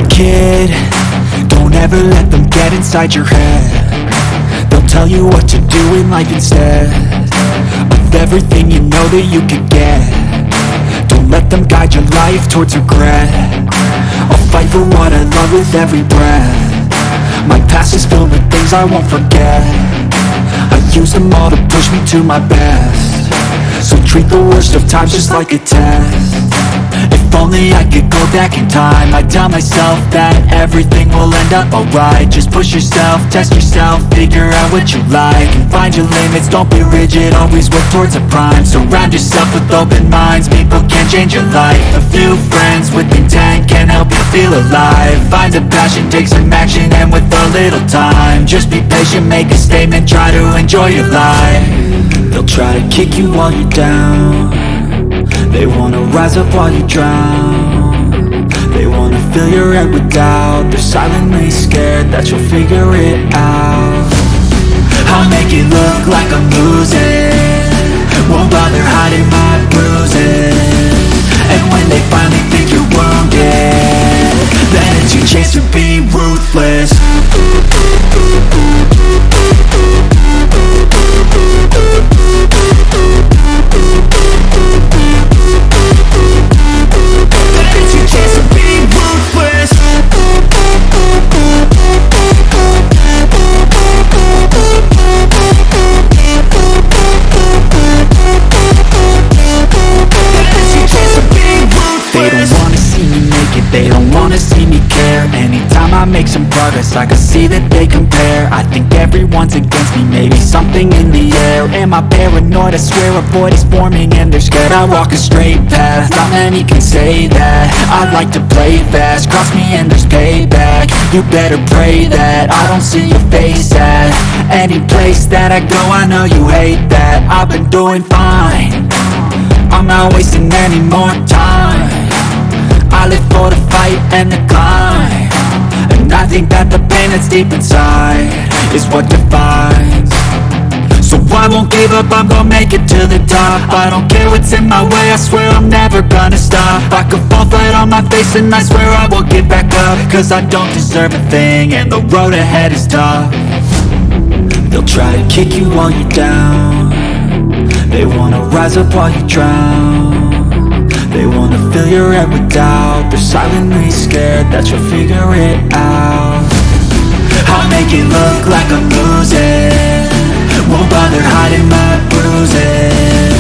Hey kid, don't ever let them get inside your head. They'll tell you what to do in life instead of everything you know that you could get. Don't let them guide your life towards regret. I'll fight for what I love with every breath. My past is filled with things I won't forget. I use them all to push me to my best. So treat the worst of times just like a test. If only I could go back in time, I'd tell myself that everything will end up alright. Just push yourself, test yourself, figure out what you like, and find your limits, don't be rigid, always work towards a prime. Surround yourself with open minds, people can change your life. A few friends with intent can help you feel alive. Find a passion, take some action, and with a little time, just be patient, make a statement, try to enjoy your life. They'll try to kick you while you're down. They wanna rise up while you drown. They wanna fill your head with doubt. They're silently scared that you'll figure it out. I'll make it look like I'm losing, won't bother hiding my bruises. And when they finally think you're wounded, then it's your chance to be ruthless. They don't wanna see me care. Anytime I make some progress, I can see that they compare. I think everyone's against me, maybe something in the air. Am I paranoid? I swear a void is forming and they're scared I walk a straight path. Not many can say that. I like to play fast, cross me and there's payback. You better pray that I don't see your face at any place that I go. I know you hate that. I've been doing fine, I'm not wasting any more time. I live for the fight and the climb, and I think that the pain that's deep inside is what defines. So I won't give up, I'm gonna make it to the top. I don't care what's in my way, I swear I'm never gonna stop. I could fall flat on my face and I swear I will get back up, cause I don't deserve a thing and the road ahead is tough. They'll try to kick you while you're down. They wanna rise up while you drown. They wanna fill your head with doubt. They're silently scared that you'll figure it out. I'll make it look like I'm losing, won't bother hiding my bruises.